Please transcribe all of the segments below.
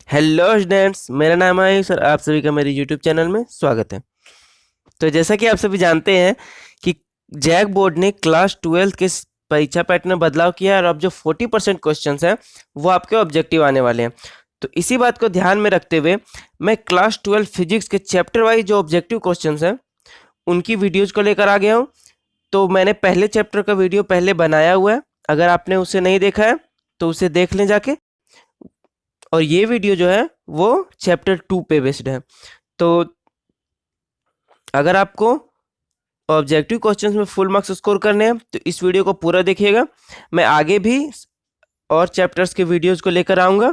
Hello students, मेरा नाम है आयुष और आप सभी का मेरे यूट्यूब चैनल में स्वागत है। तो जैसा कि आप सभी जानते हैं कि जैक बोर्ड ने क्लास 12 के परीक्षा पैटर्न में बदलाव किया है और अब जो 40% क्वेश्चन हैं वो आपके ऑब्जेक्टिव आने वाले हैं। तो इसी बात को ध्यान में रखते हुए मैं क्लास 12 फिजिक्स के चैप्टर वाइज जो ऑब्जेक्टिव क्वेश्चन हैं उनकी वीडियोज़ को लेकर आ गया हूँ। तो मैंने पहले चैप्टर का वीडियो पहले बनाया हुआ है, अगर आपने उसे नहीं देखा है तो उसे देख लें जाके। और ये वीडियो जो है वो चैप्टर 2 पे बेस्ड है। तो अगर आपको ऑब्जेक्टिव क्वेश्चंस में फुल मार्क्स स्कोर करने हैं तो इस वीडियो को पूरा देखिएगा। मैं आगे भी और चैप्टर्स के वीडियोस को लेकर आऊँगा।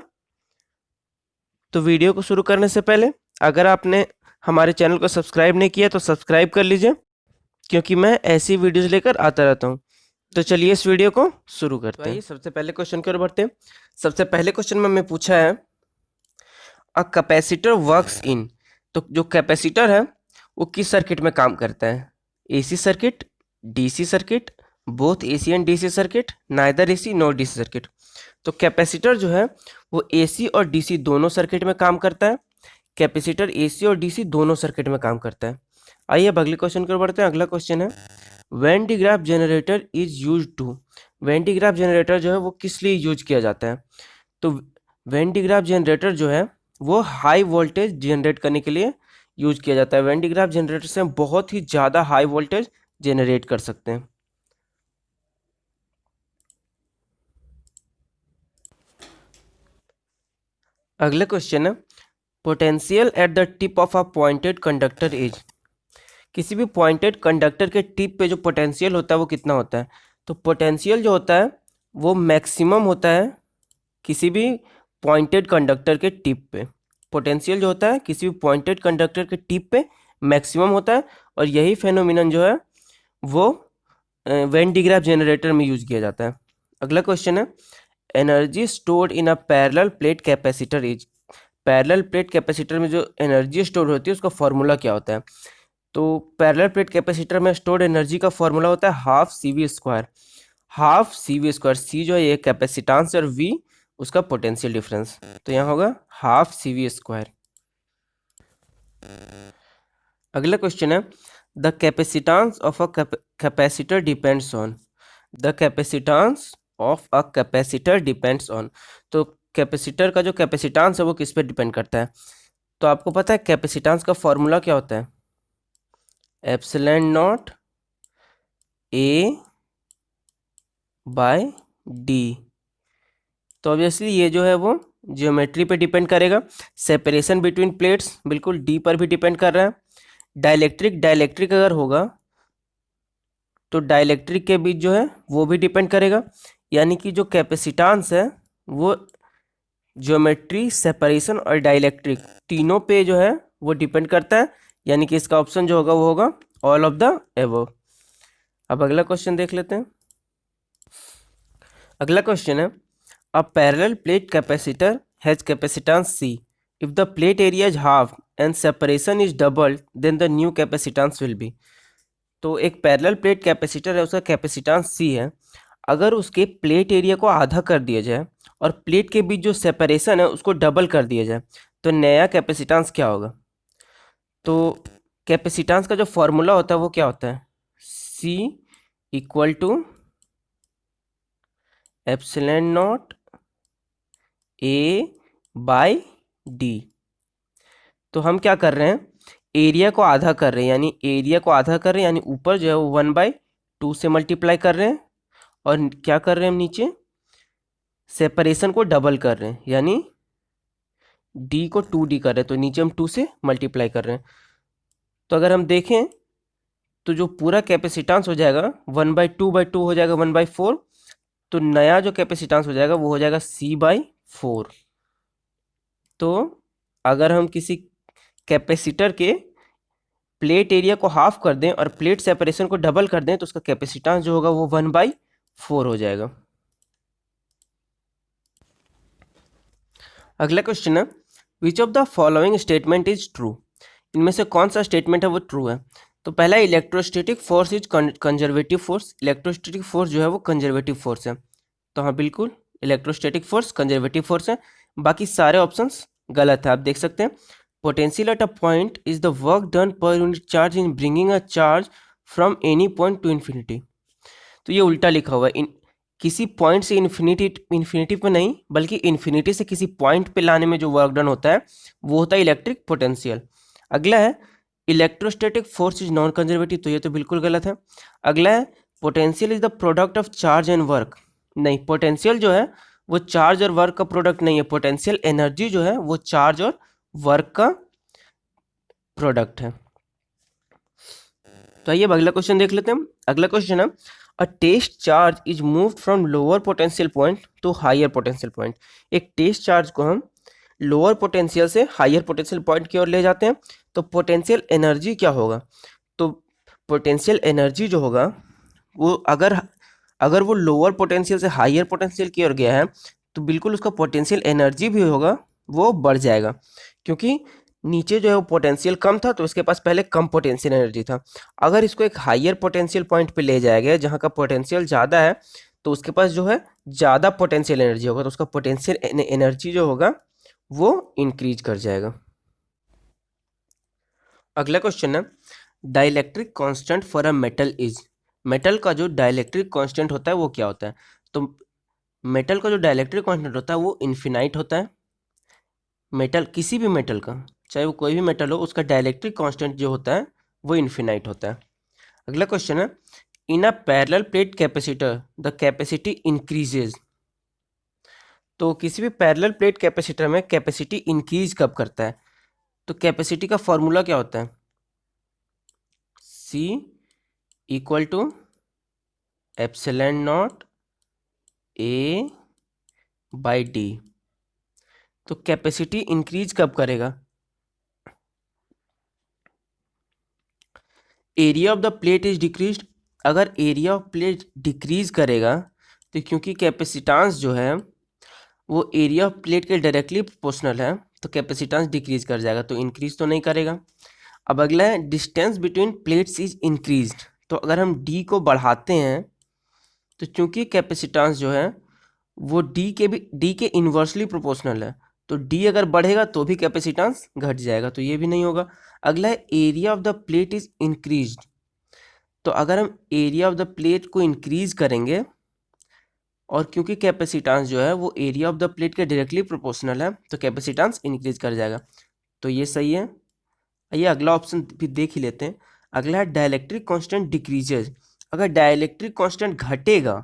तो वीडियो को शुरू करने से पहले अगर आपने हमारे चैनल को सब्सक्राइब नहीं किया तो सब्सक्राइब कर लीजिए, क्योंकि मैं ऐसी वीडियोस लेकर आता रहता हूँ। तो चलिए इस वीडियो को शुरू करते हैं। सबसे पहले क्वेश्चन की ओर बढ़ते हैं। सबसे पहले क्वेश्चन में मैं पूछा है अ कैपेसिटर वर्क्स इन। तो जो कैपेसिटर है वो किस सर्किट में काम करता है? AC circuit, DC circuit, both AC and DC circuit, neither AC nor DC circuit. तो कैपेसिटर जो है वो एसी और डीसी दोनों सर्किट में काम करता है। कैपेसिटर एसी और डीसी दोनों सर्किट में काम करता है। आइए अब अगले क्वेश्चन की ओर बढ़ते हैं। अगला क्वेश्चन है Venn digraph generator is use to. Venn digraph generator जो है वो किस लिए यूज किया जाता है? तो वेन डिग्राफ जनरेटर जो है वो हाई वोल्टेज जनरेट करने के लिए यूज किया जाता है। वेन डिग्राफ जनरेटर से हम बहुत ही ज़्यादा हाई वोल्टेज जनरेट कर सकते हैं। अगला क्वेश्चन है potential at the tip of a pointed conductor is. किसी भी पॉइंटेड कंडक्टर के टिप पे जो पोटेंशियल होता है वो कितना होता है? तो पोटेंशियल जो होता है वो मैक्सिमम होता है किसी भी पॉइंटेड कंडक्टर के टिप पे। पोटेंशियल जो होता है किसी भी पॉइंटेड कंडक्टर के टिप पे मैक्सिमम होता है, और यही फेनोमिनन जो है वो वेन डिग्राफ जनरेटर में यूज किया जाता है। अगला क्वेश्चन है energy stored in a parallel plate capacitor is. Parallel plate capacitor में जो एनर्जी स्टोर होती है उसका फॉर्मूला क्या होता है? तो पैरेलल प्लेट कैपेसिटर में स्टोर्ड एनर्जी का फॉर्मूला होता है half C V square. Half C V square, C जो है ये कैपेसिटेंस और वी उसका पोटेंशियल डिफरेंस, तो यहाँ होगा हाफ सी वी स्क्वायर। अगला क्वेश्चन है the capacitance of a capacitor depends on. The capacitance of a capacitor depends on. तो कैपेसिटर का जो कैपेसिटेंस है वो किस पे डिपेंड करता है? तो आपको पता है कैपेसिटेंस का फॉर्मूला क्या होता है? Epsilon naught A by d. तो ऑब्वियसली ये जो है वो ज्योमेट्री पे डिपेंड करेगा। सेपरेशन बिटवीन प्लेट्स बिल्कुल डी पर भी डिपेंड कर रहा है। डाइलेक्ट्रिक डाइलेक्ट्रिक अगर होगा तो डाइलेक्ट्रिक के बीच जो है वो भी डिपेंड करेगा। यानी कि जो कैपेसिटेंस है वो ज्योमेट्री, सेपरेशन और डाइलेक्ट्रिक तीनों पे जो है वो डिपेंड करता है। यानी कि इसका ऑप्शन जो होगा वो होगा ऑल ऑफ द एबव। अब अगला क्वेश्चन देख लेते हैं। अगला क्वेश्चन है a parallel plate capacitor has capacitance C. If the plate area is half and separation is doubled, then the new capacitance will be. तो एक पैरेलल प्लेट कैपेसिटर है, उसका कैपेसिटेंस C है। अगर उसके प्लेट एरिया को आधा कर दिया जाए और प्लेट के बीच जो सेपरेशन है उसको डबल कर दिया जाए तो नया कैपेसिटेंस क्या होगा? तो कैपेसिटेंस का जो फॉर्मूला होता है वो क्या होता है? C equal to epsilon naught A by d. तो हम क्या कर रहे हैं, एरिया को आधा कर रहे हैं, यानी एरिया को आधा कर रहे हैं, यानी ऊपर जो है वो 1/2 से मल्टीप्लाई कर रहे हैं, और क्या कर रहे हैं हम नीचे सेपरेशन को डबल कर रहे हैं, यानी डी को 2D कर रहे हैं, तो नीचे हम 2 से मल्टीप्लाई कर रहे हैं। तो अगर हम देखें तो जो पूरा कैपेसिटेंस हो जाएगा 1/2/2 हो जाएगा 1/4। तो नया जो कैपेसिटेंस हो जाएगा वो हो जाएगा C/4। तो अगर हम किसी कैपेसिटर के प्लेट एरिया को हाफ कर दें और प्लेट सेपरेशन को डबल कर दें तो उसका कैपेसिटेंस जो होगा वो 1/4 हो जाएगा। अगला क्वेश्चन है which of the following statement is true. इनमें से कौन सा स्टेटमेंट है वो ट्रू है? तो पहला electrostatic force is conservative force. Electrostatic force जो है वो कंजर्वेटिव फोर्स है। तो हाँ बिल्कुल इलेक्ट्रोस्टैटिक फोर्स कंजर्वेटिव फोर्स है। बाकी सारे ऑप्शंस गलत है। आप देख सकते हैं potential at a point is the work done per unit charge in bringing a charge from any point two infinity. तो ये उल्टा लिखा हुआ है, किसी पॉइंट से इन्फिनिटी पे नहीं बल्कि इन्फिनिटी से किसी पॉइंट पे लाने में जो वर्क डन होता है वो होता है इलेक्ट्रिक पोटेंशियल। अगला है electrostatic force is non conservative, तो ये तो बिल्कुल गलत है। अगला है potential is the product of charge and work, नहीं, पोटेंशियल जो है वो चार्ज और वर्क का प्रोडक्ट नहीं है, पोटेंशियल एनर्जी जो है वो चार्ज और वर्क का प्रोडक्ट है। तो आइए अब अगला क्वेश्चन देख लेते हैं। अगला क्वेश्चन है a test charge is moved from lower potential point to higher potential point. एक टेस्ट चार्ज को हम लोअर पोटेंशियल से हायर पोटेंशियल पॉइंट की ओर ले जाते हैं, तो पोटेंशियल एनर्जी क्या होगा? तो पोटेंशियल एनर्जी जो होगा वो अगर वो लोअर पोटेंशियल से हायर पोटेंशियल की ओर गया है तो बिल्कुल उसका पोटेंशियल एनर्जी भी होगा वो बढ़ जाएगा, क्योंकि नीचे जो है वो पोटेंशियल कम था तो उसके पास पहले कम पोटेंशियल एनर्जी था। अगर इसको एक हायर पोटेंशियल पॉइंट पे ले जाया गया जहाँ का पोटेंशियल ज़्यादा है तो उसके पास जो है ज़्यादा पोटेंशियल एनर्जी होगा, तो उसका पोटेंशियल एनर्जी जो होगा वो इंक्रीज कर जाएगा। अगला क्वेश्चन है dielectric constant for a metal is. Metal का जो डाइलेक्ट्रिक कांस्टेंट होता है वो क्या होता है? तो मेटल का जो डाइलेक्ट्रिक कांस्टेंट होता है वो इन्फिनाइट होता है। मेटल, किसी भी मेटल का, चाहे वो कोई भी मेटल हो, उसका डाइलेक्ट्रिक कांस्टेंट जो होता है वो इन्फिनाइट होता है। अगला क्वेश्चन है in a parallel plate capacitor the capacity increases. तो किसी भी पैरेलल प्लेट कैपेसिटर में कैपेसिटी इंक्रीज कब करता है? तो कैपेसिटी का फॉर्मूला क्या होता है? C equal to epsilon naught A by d. तो कैपेसिटी इंक्रीज कब करेगा? Area of the plate is decrease. अगर एरिया ऑफ प्लेट डिक्रीज करेगा तो क्योंकि कैपेसिटेंस जो है वो एरिया ऑफ प्लेट के डायरेक्टली प्रोपोर्शनल है तो कैपेसिटेंस डिक्रीज कर जाएगा, तो इंक्रीज तो नहीं करेगा। अब अगला है distance between plates is increased. तो अगर हम डी को बढ़ाते हैं तो चूंकि कैपेसिटेंस जो है वो डी के इन्वर्सली प्रोपोर्शनल है, तो डी अगर बढ़ेगा तो भी कैपेसिटेंस घट जाएगा, तो ये भी नहीं होगा। अगला है area of the plate is increased. तो अगर हम एरिया ऑफ द प्लेट को इंक्रीज करेंगे और क्योंकि कैपेसिटेंस जो है वो एरिया ऑफ द प्लेट के डायरेक्टली प्रोपोर्शनल है तो कैपेसिटेंस इंक्रीज कर जाएगा, तो ये सही है। आइए अगला ऑप्शन भी देख ही लेते हैं। अगला है डाइलेक्ट्रिक कांस्टेंट डिक्रीजेज। अगर डाइलेक्ट्रिक कांस्टेंट घटेगा,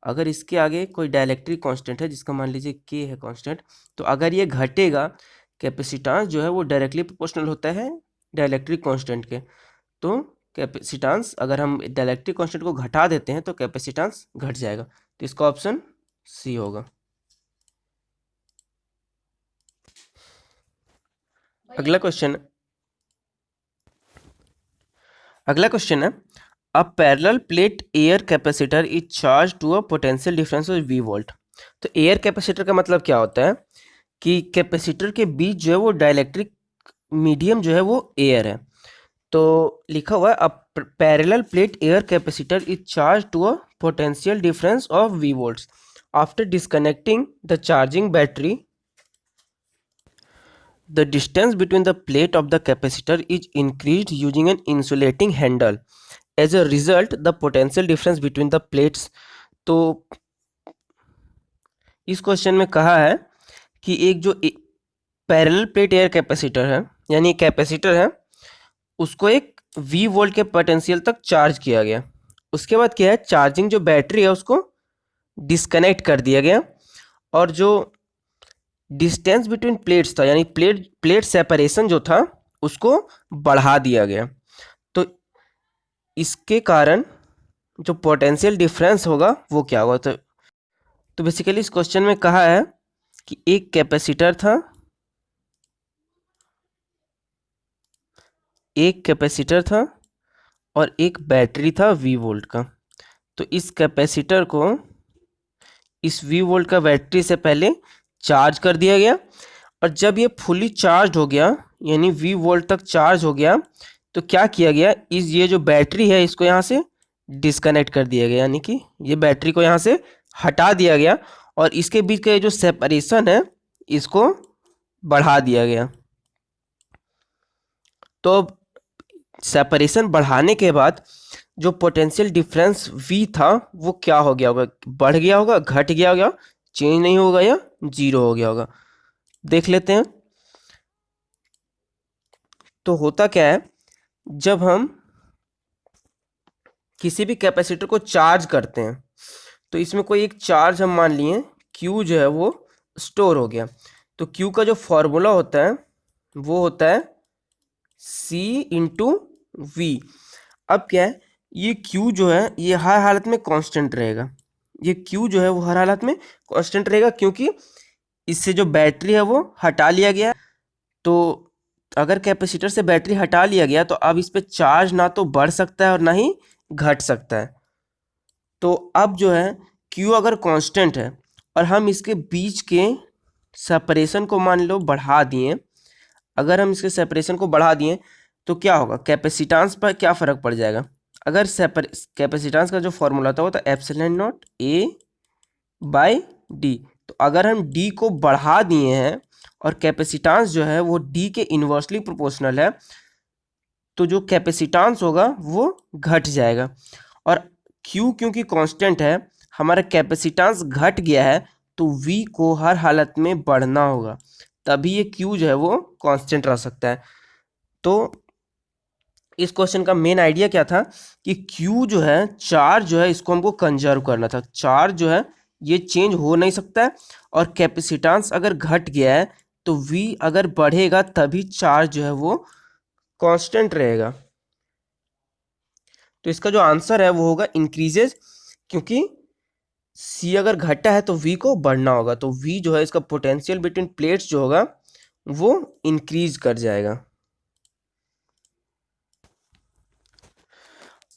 अगर इसके आगे कोई डाइलेक्ट्रिक कांस्टेंट है जिसका मान लीजिए के है कांस्टेंट, तो अगर ये घटेगा, कैपेसिटेंस जो है वो डायरेक्टली प्रोपोर्शनल होता है डाइलेक्ट्रिक कांस्टेंट के, तो कैपेसिटेंस अगर हम डाइलेक्ट्रिक कांस्टेंट को घटा देते हैं तो कैपेसिटेंस घट जाएगा, तो इसका ऑप्शन सी होगा। अगला क्वेश्चन है a parallel plate air capacitor is charge to a potential difference of V volt. तो एयर कैपेसिटर का मतलब क्या होता है कि कैपेसिटर के बीच जो है वो डाइलेक्ट्रिक मीडियम जो है वो एयर है, तो लिखा हुआ है a parallel plate air capacitor is charge to a potential difference of V volts after disconnecting the charging battery the distance between the plate of the capacitor is increased using an insulating handle. As a result, the potential difference between the plates. तो इस question में कहा है कि एक जो parallel plate air capacitor है, यानी कैपेसिटर है, उसको एक V वोल्ट के पोटेंशियल तक चार्ज किया गया। उसके बाद क्या है, चार्जिंग जो बैटरी है उसको डिस्कनेक्ट कर दिया गया और जो डिस्टेंस बिटवीन प्लेट्स था, यानी प्लेट सेपरेशन जो था उसको बढ़ा दिया गया, तो इसके कारण जो पोटेंशियल डिफरेंस होगा वो क्या होगा? तो बेसिकली इस क्वेश्चन में कहा है कि एक कैपेसिटर था और एक बैटरी था V वोल्ट का। तो इस कैपेसिटर को इस V वोल्ट का बैटरी से पहले चार्ज कर दिया गया और जब ये फुली चार्ज हो गया यानी V वोल्ट तक चार्ज हो गया तो क्या किया गया, ये जो बैटरी है इसको यहाँ से डिस्कनेक्ट कर दिया गया, यानी कि ये बैटरी को यहाँ से हटा दिया गया और इसके बीच का ये जो सेपरेशन है इसको बढ़ा दिया गया। तो सेपरेशन बढ़ाने के बाद जो पोटेंशियल डिफरेंस V था वो क्या हो गया होगा, बढ़ गया होगा, घट गया होगा, चेंज नहीं होगा या जीरो हो गया होगा। देख लेते हैं। तो होता क्या है, जब हम किसी भी कैपेसिटर को चार्ज करते हैं तो इसमें कोई एक चार्ज हम मान लिए Q जो है वो स्टोर हो गया। तो Q का जो फॉर्मूला होता है वो होता है C इंटू वी। अब क्या है, ये Q जो है ये हर हालत में कांस्टेंट रहेगा। ये Q जो है वो हर हालत में कांस्टेंट रहेगा, क्योंकि इससे जो बैटरी है वो हटा लिया गया। तो अगर कैपेसिटर से बैटरी हटा लिया गया तो अब इस पे चार्ज ना तो बढ़ सकता है और ना ही घट सकता है। तो अब जो है Q अगर कांस्टेंट है और हम इसके बीच के सेपरेशन को मान लो बढ़ा दिए, अगर हम इसके सेपरेशन को बढ़ा दिए तो क्या होगा, कैपेसिटेंस पर क्या फ़र्क पड़ जाएगा। अगर कैपेसिटेंस का जो फॉर्मूला था वो था epsilon naught A by d. तो अगर हम D को बढ़ा दिए हैं और कैपेसिटेंस जो है वो D के इन्वर्सली प्रोपोर्शनल है, तो जो कैपेसिटेंस होगा वो घट जाएगा। और Q क्योंकि कांस्टेंट है, हमारा कैपेसिटेंस घट गया है, तो V को हर हालत में बढ़ना होगा, तभी ये Q जो है वो कांस्टेंट रह सकता है। तो इस क्वेश्चन का मेन आइडिया क्या था कि Q जो है चार्ज जो है इसको हमको कंजर्व करना था। चार्ज जो है ये चेंज हो नहीं सकता है, और कैपेसिटेंस अगर घट गया है तो V अगर बढ़ेगा तभी चार्ज जो है वो कांस्टेंट रहेगा। तो इसका जो आंसर है वो होगा इंक्रीजेज, क्योंकि C अगर घटा है तो V को बढ़ना होगा। तो V जो है इसका पोटेंशियल बिटवीन प्लेट्स जो होगा वो इंक्रीज कर जाएगा।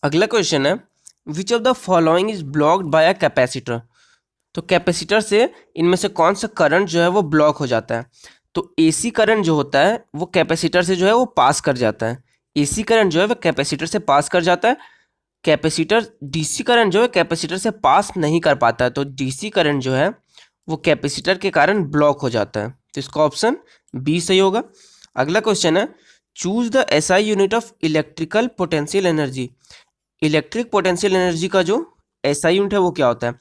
अगला क्वेश्चन है, which of the following is blocked by a capacitor. तो कैपेसिटर से इनमें से कौन सा करंट जो है वो ब्लॉक हो जाता है। तो AC करंट जो होता है वो कैपेसिटर से जो है वो पास कर जाता है। AC करंट जो है वो कैपेसिटर से पास कर जाता है। कैपेसिटर DC करंट जो है कैपेसिटर से पास नहीं कर पाता है, तो DC करंट जो है वो कैपेसिटर के कारण ब्लॉक हो जाता है। तो इसका ऑप्शन बी सही होगा। अगला क्वेश्चन है, choose the SI unit of electrical potential energy. Electric potential energy का जो SI यूनिट है वो क्या होता है।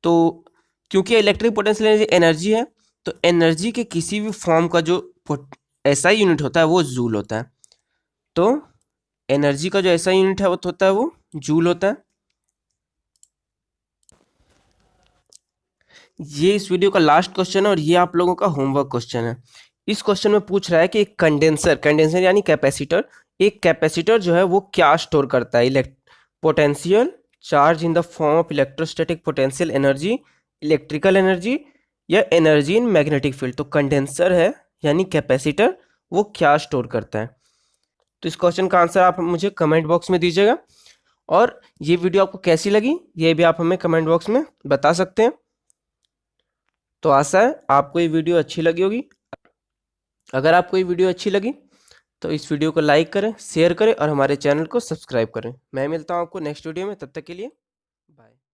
तो क्योंकि इलेक्ट्रिक पोटेंशियल एनर्जी एनर्जी है, तो एनर्जी के किसी भी फॉर्म का जो SI यूनिट होता है वो जूल होता है। तो एनर्जी का जो SI यूनिट है वो होता है वो जूल होता है। ये इस वीडियो का लास्ट क्वेश्चन है और ये आप लोगों का होमवर्क क्वेश्चन है। इस क्वेश्चन में पूछ रहा है कि एक कंडेंसर यानी कैपेसिटर, एक कैपेसिटर जो है वो क्या स्टोर करता है, potential charge in the form of electrostatic potential energy, electrical energy, या एनर्जी इन मैग्नेटिक फील्ड। तो कंडेंसर है यानी कैपेसिटर, वो क्या स्टोर करता है। तो इस क्वेश्चन का आंसर आप मुझे कमेंट बॉक्स में दीजिएगा, और ये वीडियो आपको कैसी लगी ये भी आप हमें कमेंट बॉक्स में बता सकते हैं। तो आशा है आपको ये वीडियो अच्छी लगी होगी। अगर आपको ये वीडियो अच्छी लगी तो इस वीडियो को लाइक करें, शेयर करें और हमारे चैनल को सब्सक्राइब करें। मैं मिलता हूँ आपको नेक्स्ट वीडियो में, तब तक के लिए